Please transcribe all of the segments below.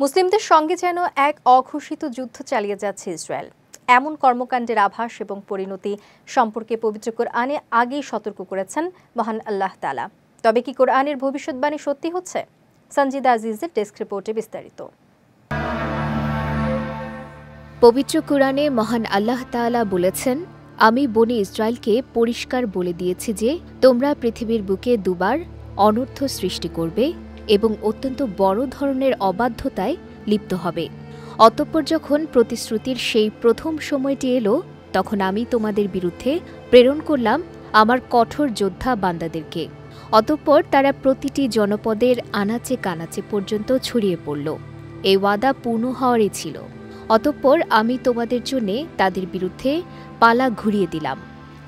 মুসলিমদের সঙ্গে যেন এক অঘোষিত যুদ্ধ চালিয়ে যাচ্ছে ইসরায়েল। এমন কর্মকাণ্ডের আভাস এবং পরিণতি সম্পর্কে পবিত্র কোরআনে আগেই সতর্ক করেছেন মহান আল্লাহ তাআলা। তবে কি কোরআনের ভবিষ্যৎবাণী সত্যি হচ্ছে? সঞ্জিদা আজিজের ডেস্ক রিপোর্টে বিস্তারিত। পবিত্র কোরআনে মহান আল্লাহ তাআলা বলেছেন, আমি বনি ইসরায়েলকে পরিষ্কার বলে দিয়েছি যে তোমরা পৃথিবীর বুকে দুবার অনর্থ সৃষ্টি করবে এবং অত্যন্ত বড় ধরনের অবাধ্যতায় লিপ্ত হবে। অতঃপর যখন প্রতিশ্রুতির সেই প্রথম সময়টি এলো, তখন আমি তোমাদের বিরুদ্ধে প্রেরণ করলাম আমার কঠোর যোদ্ধা বান্দাদেরকে। অতঃপর তারা প্রতিটি জনপদের আনাচে কানাচে পর্যন্ত ছড়িয়ে পড়ল। এই ওয়াদা পূর্ণ হওয়ারই ছিল। অতঃপর আমি তোমাদের জন্যে তাদের বিরুদ্ধে পালা ঘুরিয়ে দিলাম।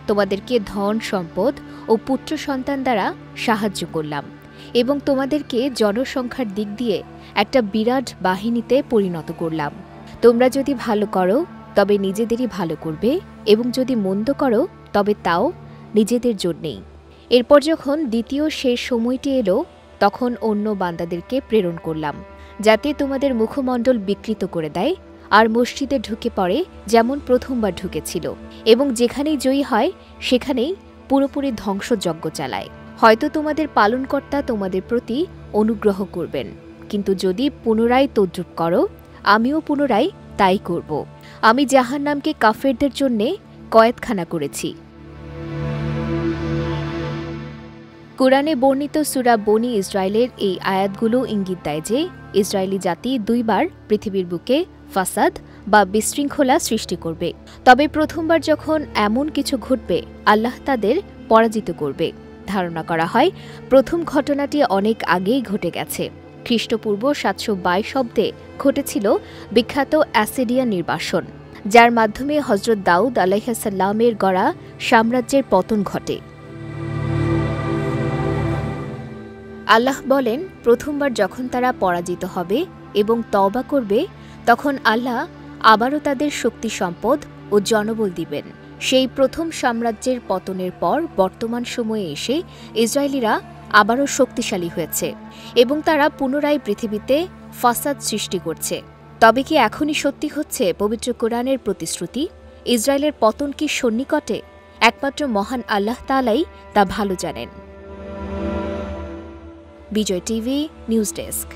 তোমাদেরকে ধন সম্পদ ও পুত্র সন্তান দ্বারা সাহায্য করলাম এবং তোমাদেরকে জনসংখ্যার দিক দিয়ে একটা বিরাট বাহিনীতে পরিণত করলাম। তোমরা যদি ভালো করো তবে নিজেদেরই ভালো করবে, এবং যদি মন্দ করো তবে তাও নিজেদের জন্যেই। এরপর যখন দ্বিতীয় শেষ সময়টি এলো, তখন অন্য বান্দাদেরকে প্রেরণ করলাম, যাতে তোমাদের মুখমণ্ডল বিকৃত করে দেয় আর মসজিদে ঢুকে পড়ে যেমন প্রথমবার ঢুকেছিল, এবং যেখানেই জয়ী হয় সেখানেই পুরোপুরি ধ্বংসযজ্ঞ চালায়। হয়তো তোমাদের পালনকর্তা তোমাদের প্রতি অনুগ্রহ করবেন, কিন্তু যদি পুনরায় তদ্রূপ করো, আমিও পুনরায় তাই করব। আমি জাহান্নামকে কাফেরদের জন্যে কয়েদখানা করেছি। কুরআনে বর্ণিত সূরা বনি ইসরায়েলের এই আয়াতগুলো ইঙ্গিত দেয় যে ইসরায়েলি জাতি দুইবার পৃথিবীর বুকে ফাসাদ বা বিশৃঙ্খলা সৃষ্টি করবে। তবে প্রথমবার যখন এমন কিছু ঘটবে, আল্লাহ তাদের পরাজিত করবে। ধারণা করা হয় প্রথম ঘটনাটি অনেক আগেই ঘটে গেছে। খ্রিস্টপূর্ব 722 অব্দে ঘটেছিল বিখ্যাত অ্যাসিরিয়ান নির্বাসন, যার মাধ্যমে হযরত দাউদ আলাইহিস সালামের গড়া সাম্রাজ্যের পতন ঘটে। আল্লাহ বলেন, প্রথমবার যখন তারা পরাজিত হবে এবং তওবা করবে, তখন আল্লাহ আবারও তাদের শক্তি সম্পদ ও জনবল দিবেন। সেই প্রথম সাম্রাজ্যের পতনের পর বর্তমান সময়ে এসে ইসরায়েলিরা আবারও শক্তিশালী হয়েছে এবং তারা পুনরায় পৃথিবীতে ফাসাদ সৃষ্টি করছে। তবে কি এখনই সত্যি হচ্ছে পবিত্র কোরআনের প্রতিশ্রুতি? ইসরায়েলের পতন কি সন্নিকটে? একমাত্র মহান আল্লাহ তাআলাই তা ভালো জানেন। বিজয় টিভি নিউজ ডেস্ক।